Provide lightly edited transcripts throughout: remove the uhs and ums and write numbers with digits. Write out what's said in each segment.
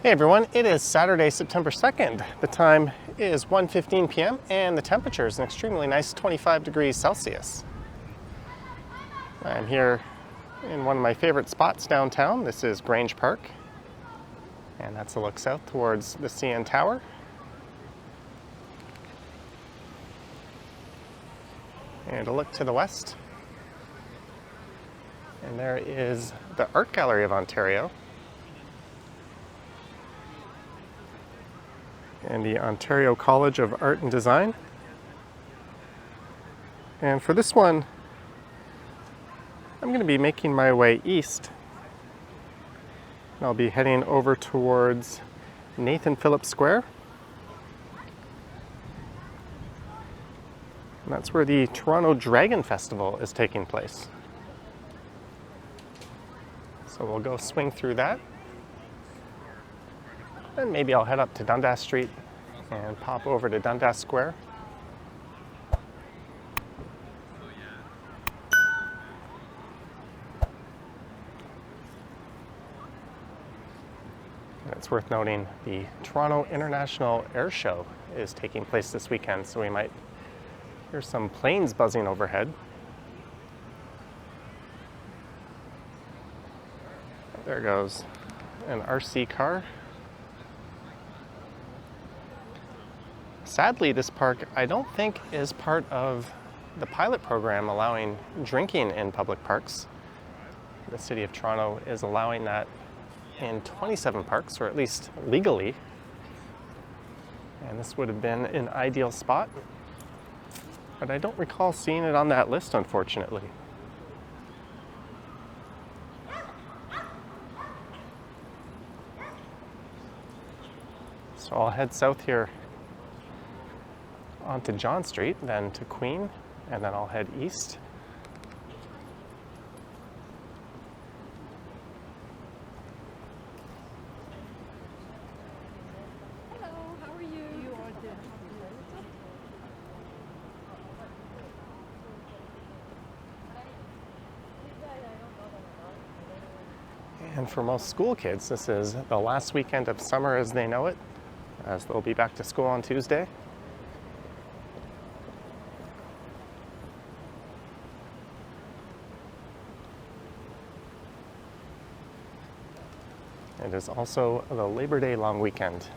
Hey everyone, it is Saturday, September 2nd. The time is 1:15 p.m. and the temperature is an extremely nice 25 degrees Celsius. I'm here in one of my favorite spots downtown. This is Grange Park, and that's a look south towards the CN Tower. And a look to the west. And there is the Art Gallery of Ontario. And the Ontario College of Art and Design. And for this one, I'm going to be making my way east. And I'll be heading over towards Phillips Square. And that's where the Toronto Dragon Festival is taking place. So we'll go swing through that. Then maybe I'll head up to Dundas Street and pop over to Dundas Square. And it's worth noting the Toronto International Air Show is taking place this weekend, so we might hear some planes buzzing overhead. There goes an RC car. Sadly, this park, I don't think, is part of the pilot program allowing drinking in public parks. The City of Toronto is allowing that in 27 parks, or at least legally. And this would have been an ideal spot, but I don't recall seeing it on that list, unfortunately. So I'll head south here onto John Street, then to Queen, and then I'll head east. Hello, how are you? You are good. And for most school kids, this is the last weekend of summer as they know it, as they'll be back to school on Tuesday. It is also the Labor Day long weekend.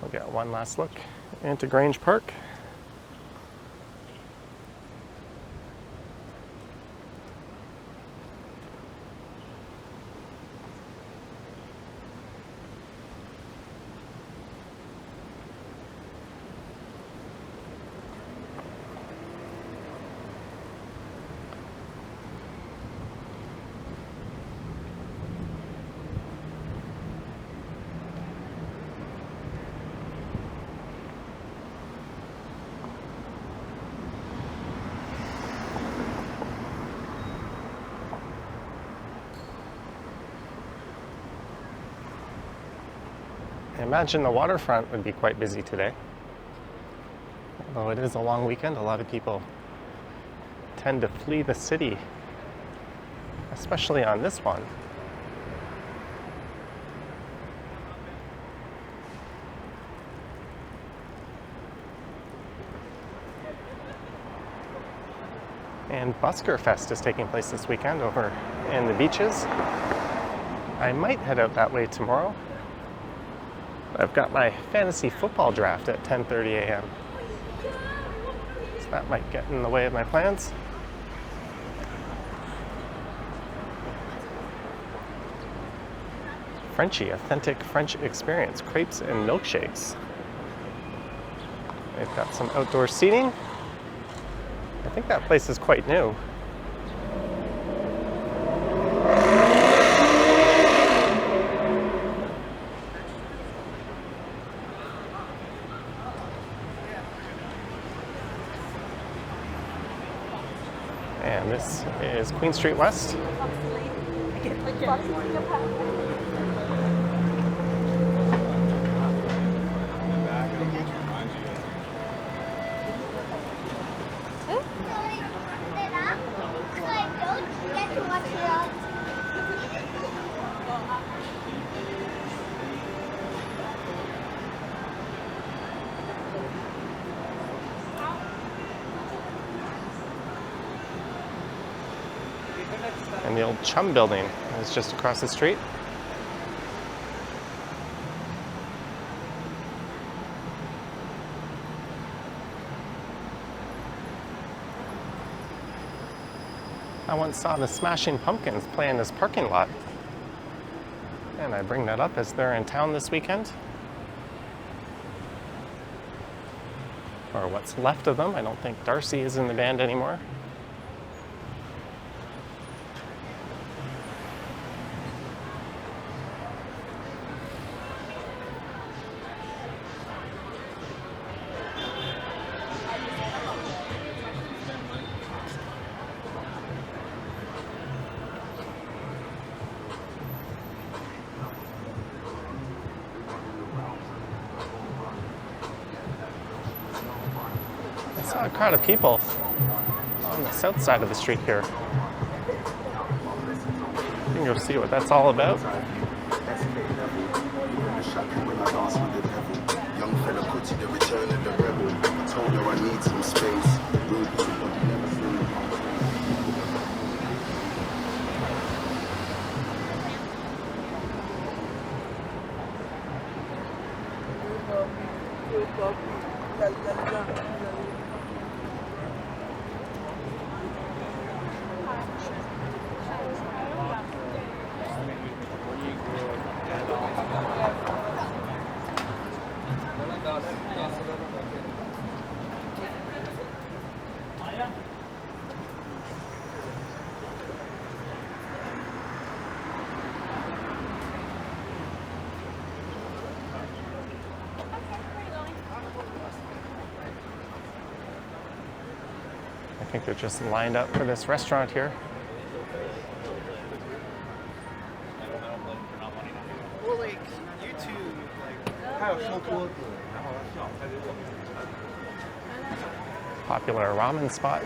We'll get one last look into Grange Park. I imagine the waterfront would be quite busy today. Although it is a long weekend, a lot of people tend to flee the city, especially on this one. And Busker Fest is taking place this weekend over in the beaches. I might head out that way tomorrow. I've got my fantasy football draft at 10:30 a.m. So that might get in the way of my plans. Frenchie, authentic French experience, crepes and milkshakes. They've got some outdoor seating. I think that place is quite new. And this is Queen Street West. And the old Chum building is just across the street. I once saw the Smashing Pumpkins play in this parking lot. And I bring that up as they're in town this weekend. Or what's left of them. I don't think Darcy is in the band anymore. I saw a crowd of people on the south side of the street here. You can go see what that's all about. Young fella put to the return of the rebel. I told her I need some space. I think they're just lined up for this restaurant here. Popular ramen spot.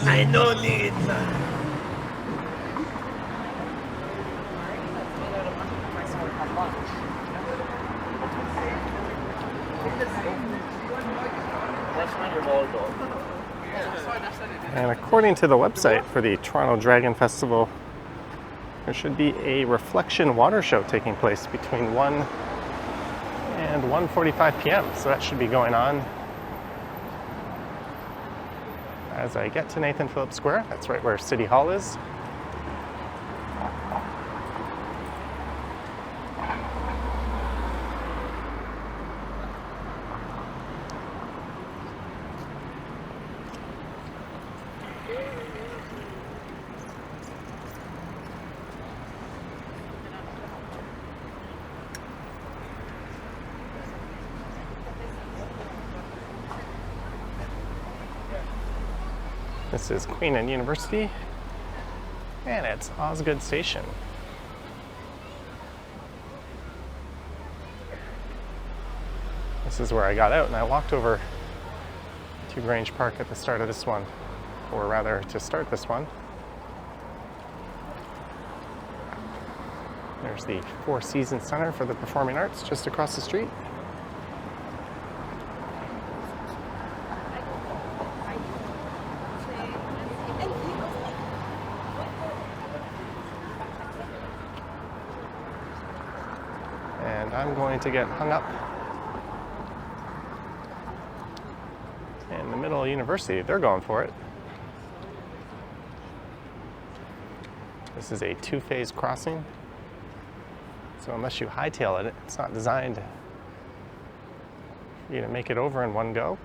I don't need And according to the website for the Toronto Dragon Festival, there should be a reflection water show taking place between 1 and 1:45 p.m. So that should be going on as I get to Nathan Phillips Square. That's right where City Hall is. This is Queen and University, and it's Osgood Station. This is where I got out, and I walked over to Grange Park at the start of this one, or rather to start this one. There's the Four Seasons Center for the Performing Arts just across the street. And I'm going to get hung up in the middle of University. They're going for it. This is a two-phase crossing, so unless you hightail it, it's not designed for you to make it over in one go.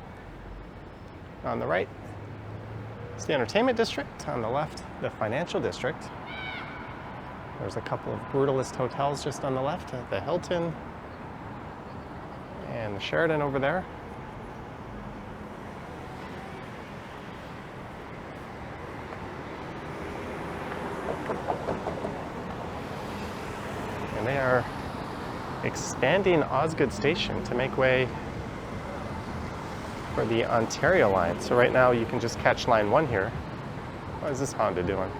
On the right, it's the entertainment district. On the left, the financial district. There's a couple of brutalist hotels just on the left, the Hilton and the Sheraton over there. And they are expanding Osgood Station to make way for the Ontario line. So right now you can just catch line 1 here. What is this Honda doing?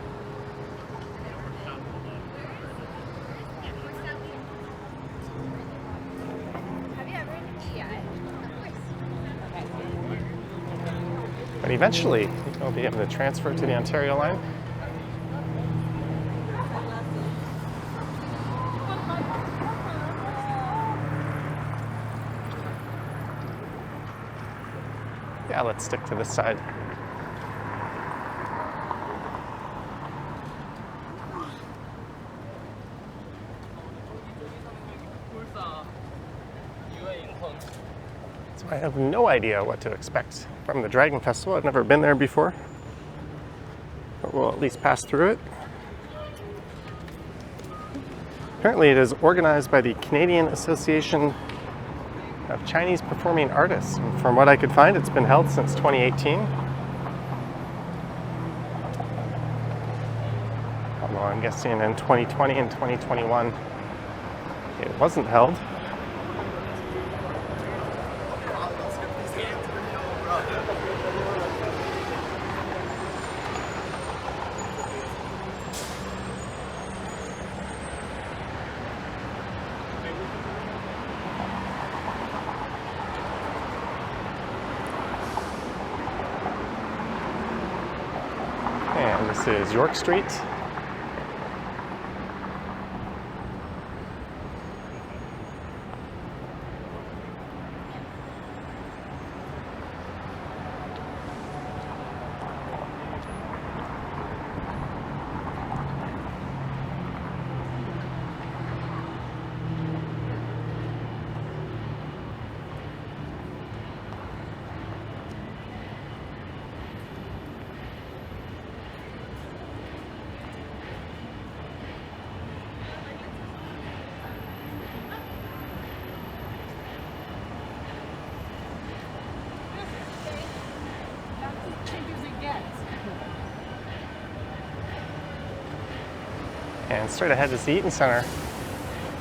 But eventually you'll be able to transfer to the Ontario line. Yeah, let's stick to this side. So I have no idea what to expect from the Dragon Festival. I've never been there before, but we'll at least pass through it. Apparently it is organized by the Canadian Association of Chinese Performing Artists. And from what I could find, it's been held since 2018. Although I'm guessing in 2020 and 2021 it wasn't held. And this is York Street. And straight ahead is the Eaton Center.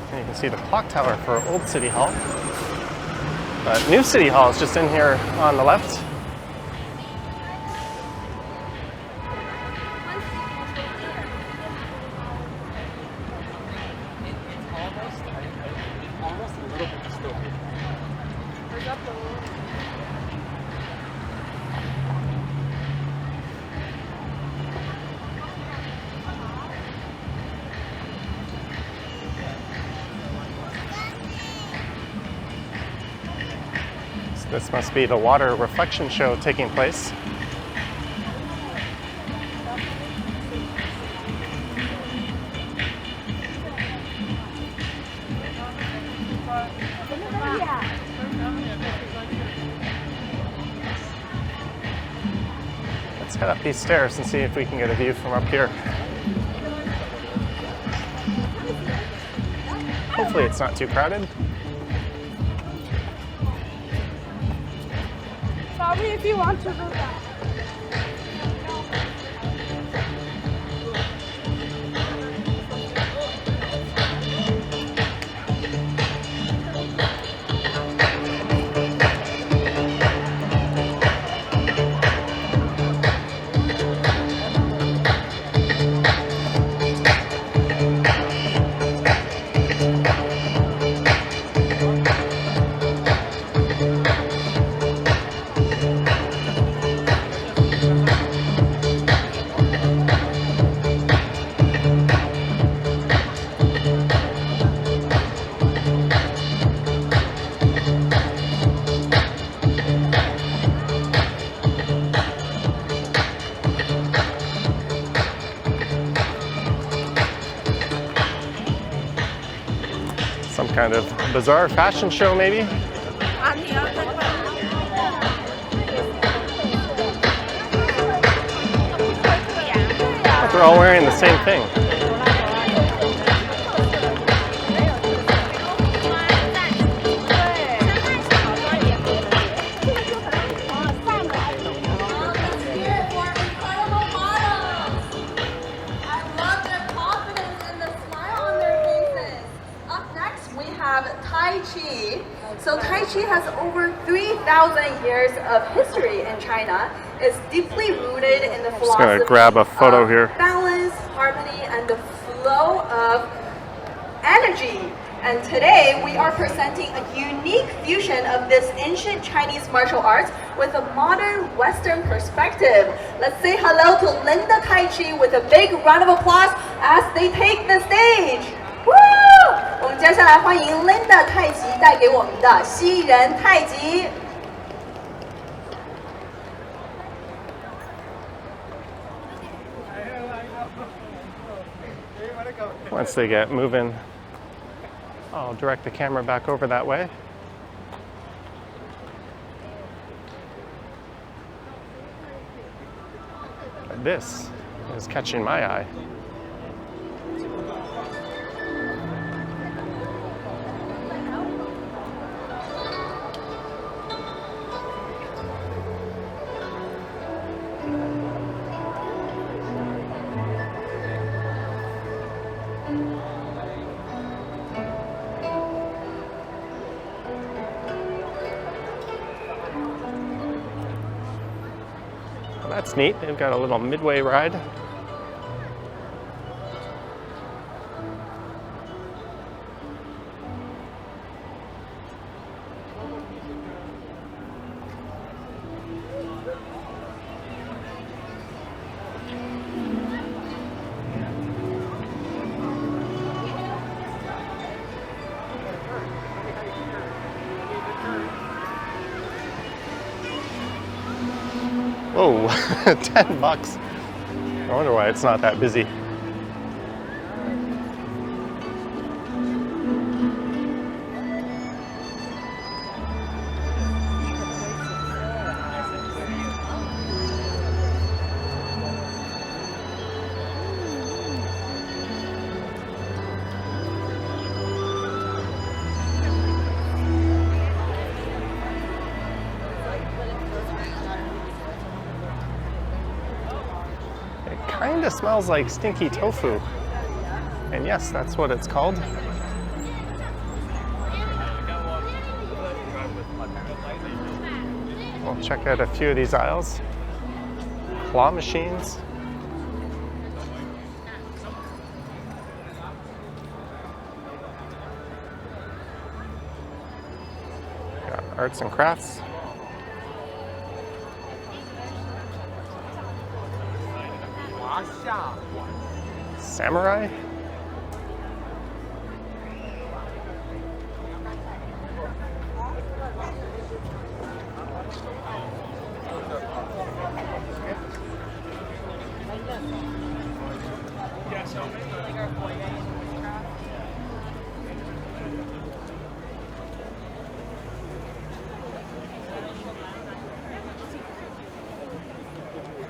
And you can see the clock tower for Old City Hall. But New City Hall is just in here on the left. This must be the water reflection show taking place. Let's head up these stairs and see if we can get a view from up here. Hopefully it's not too crowded. Probably if you want to go back. kind of bizarre fashion show, maybe. But they're all wearing the same thing. Tai Chi. So Tai Chi has over 3,000 years of history in China. It's deeply rooted in the philosophy Just gonna grab a photo here. Balance, harmony, and the flow of energy. And today we are presenting a unique fusion of this ancient Chinese martial arts with a modern Western perspective. Let's say hello to Linda Tai Chi with a big round of applause as they take the stage. Woo! 我们接下来欢迎 Linda 太极带给我们的西人太极。Once they get moving, I'll direct the camera back over that way. This is catching my eye. That's neat. They've got a little midway ride. Whoa, $10. I wonder why it's not that busy. Kind of smells like stinky tofu. And yes, that's what it's called. We'll check out a few of these aisles. Claw machines. Got arts and crafts. Samurai?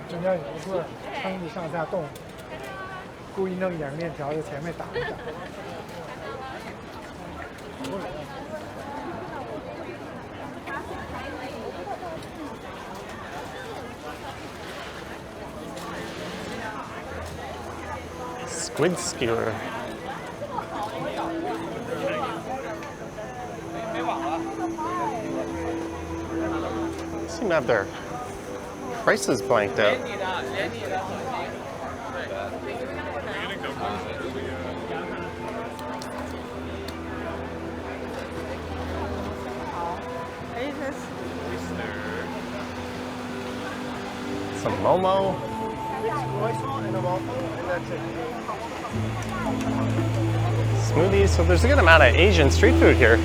中间有一个撑子上下动，故意弄一点面条在前面打一打。Squid skewer. They seem to have their prices blanked out. Some Momo. Smoothies. So there's a good amount of Asian street food here.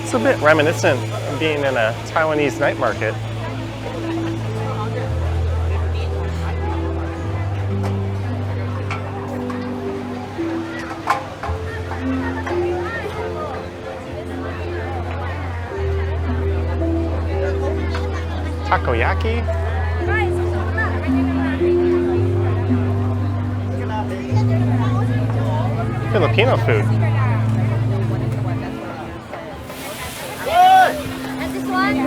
It's a bit reminiscent of being in a Taiwanese night market. takoyaki, Filipino food. And this one?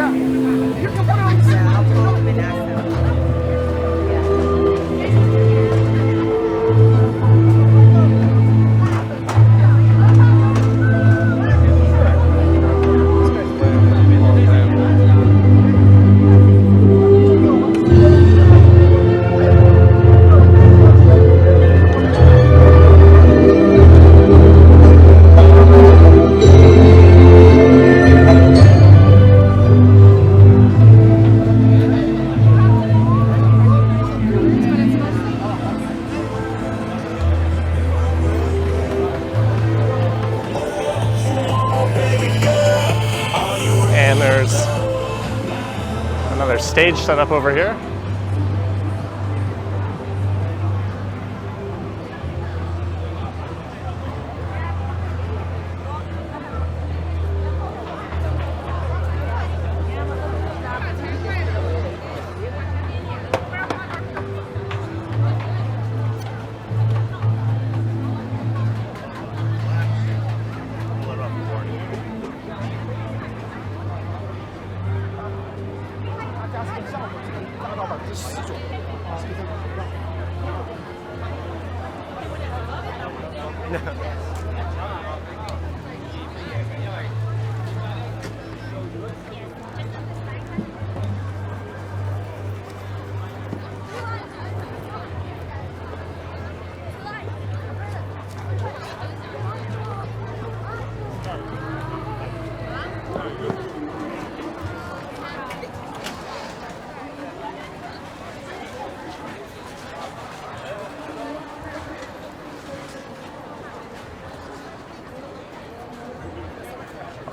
And there's another stage set up over here.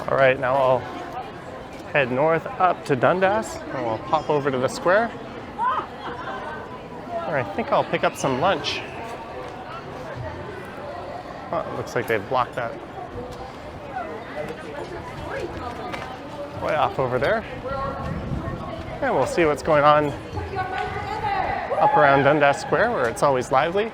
All right, now I'll head north up to Dundas and we'll pop over to the square. Or I think I'll pick up some lunch. Oh, it looks like they've blocked that way off over there. And we'll see what's going on up around Dundas Square, where it's always lively.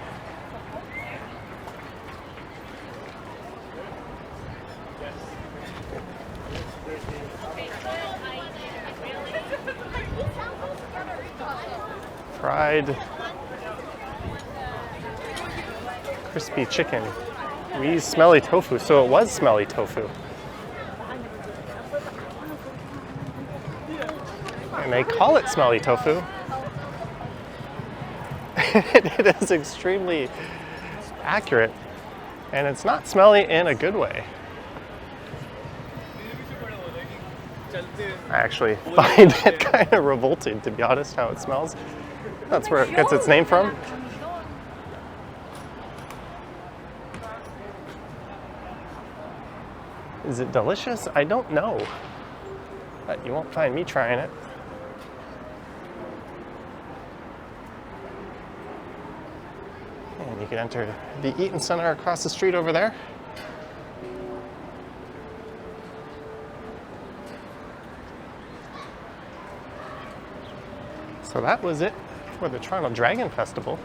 Fried crispy chicken. We use smelly tofu, so it was smelly tofu. And they call it smelly tofu. It is extremely accurate, and it's not smelly in a good way. I actually find it kind of revolting, to be honest, how it smells. That's where it gets its name from. Is it delicious? I don't know, but you won't find me trying it. And you can enter the Eaton Center across the street over there. So that was it for the Toronto Dragon Festival.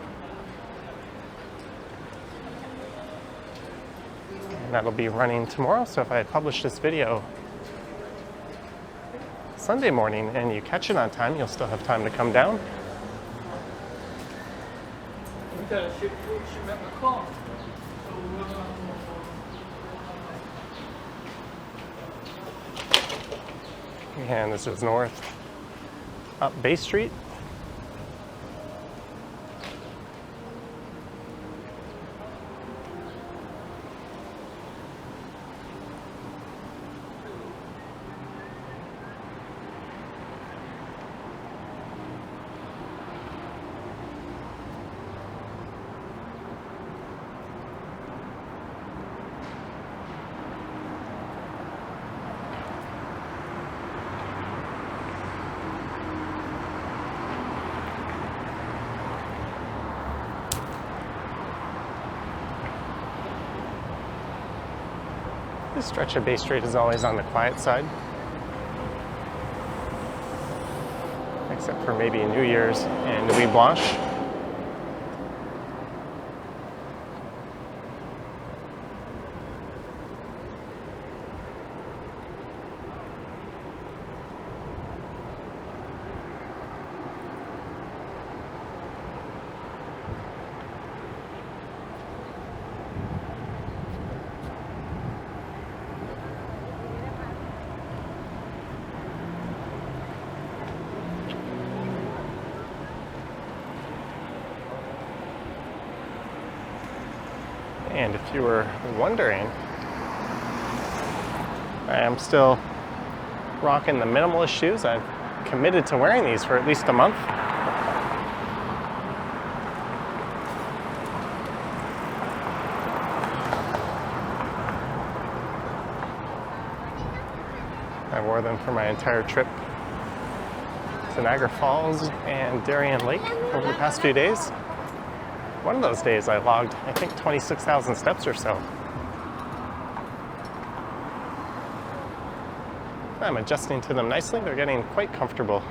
And that'll be running tomorrow, so if I had published this video Sunday morning and you catch it on time, you'll still have time to come down. And this is north up Bay Street. This stretch of Bay Street is always on the quiet side. except for maybe New Year's and Nuit Blanche. And if you were wondering, I am still rocking the minimalist shoes. I've committed to wearing these for at least a month. I wore them for my entire trip to Niagara Falls and Darien Lake over the past few days. One of those days I logged, I think, 26,000 steps or so. I'm adjusting to them nicely. They're getting quite comfortable.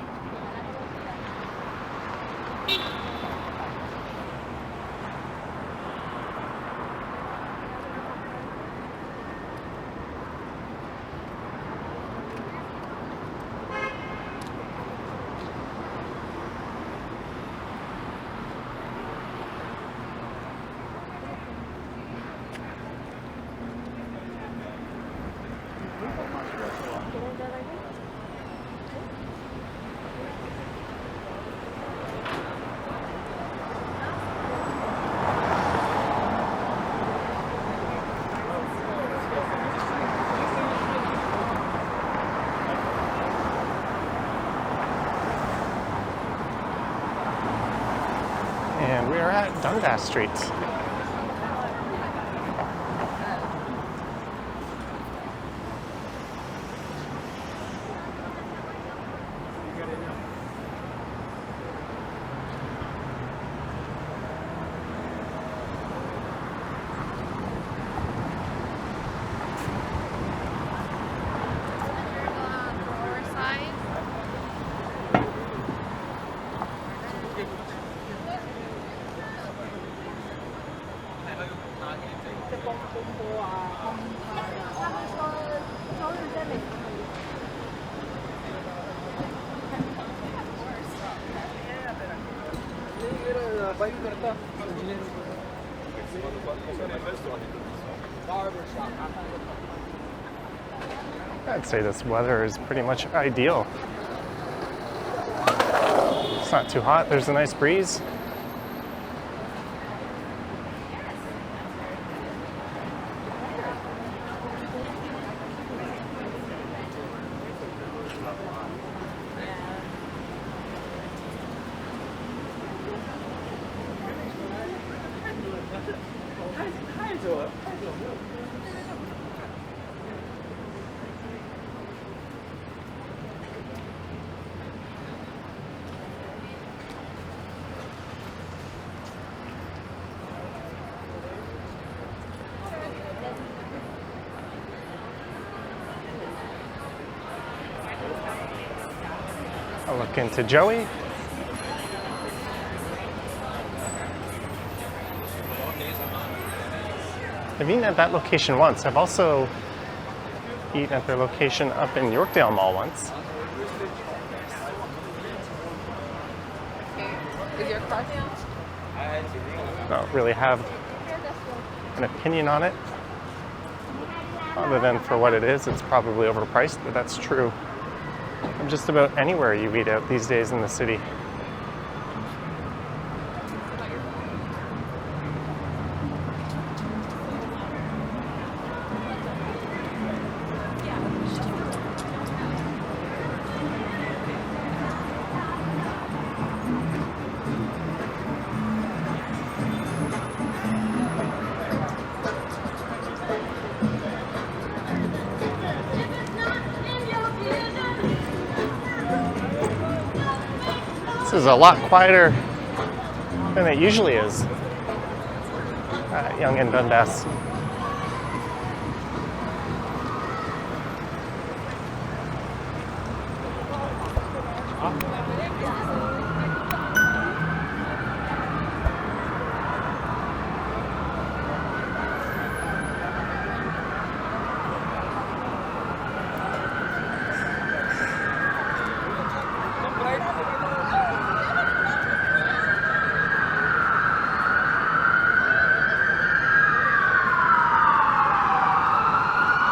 And we are at Dundas Street. I'd say this weather is pretty much ideal. It's not too hot, there's a nice breeze. I'll look into Joey. I've eaten at that location once. I've also eaten at their location up in Yorkdale Mall once. Is your card down? I don't really have an opinion on it. Other than for what it is, it's probably overpriced, but that's true of just about anywhere you eat out these days in the city. This is a lot quieter than it usually is at Yonge and Dundas.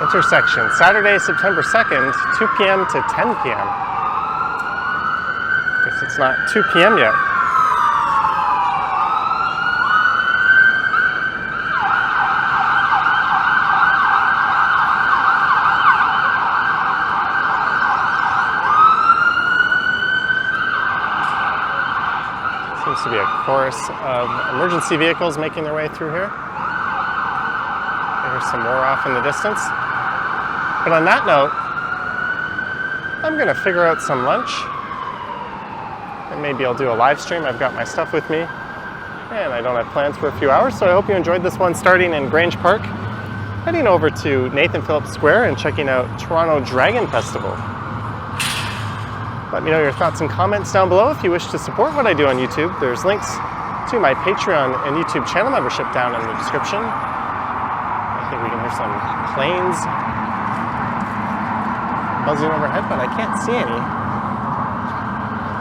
Intersection, Saturday, September 2nd, 2 p.m. to 10 p.m. Guess it's not 2 p.m. yet. Seems to be a chorus of emergency vehicles making their way through here. There's some more off in the distance. But on that note, I'm gonna figure out some lunch. And maybe I'll do a live stream. I've got my stuff with me. And I don't have plans for a few hours, so I hope you enjoyed this one starting in Grange Park, heading over to Phillips Square and checking out Toronto Dragon Festival. Let me know your thoughts and comments down below. If you wish to support what I do on YouTube, there's links to my Patreon and YouTube channel membership down in the description. I think we can hear some planes buzzing overhead, but I can't see any.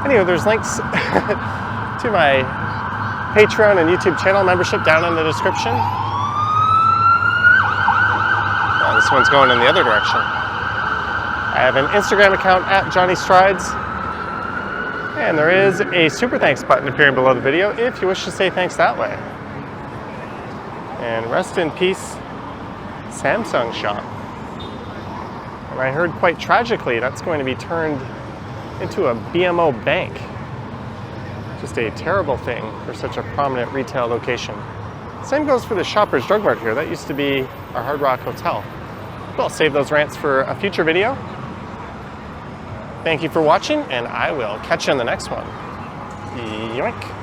Anyway, there's links to my Patreon and YouTube channel membership down in the description. Oh, this one's going in the other direction. I have an Instagram account at Johnny Strides, and there is a super thanks button appearing below the video if you wish to say thanks that way. And rest in peace, Samsung shop. And I heard quite tragically that's going to be turned into a BMO bank. Just a terrible thing for such a prominent retail location. Same goes for the Shoppers Drug Mart here. That used to be our Hard Rock Hotel. Well, I'll save those rants for a future video. Thank you for watching, and I will catch you in the next one. Yoink.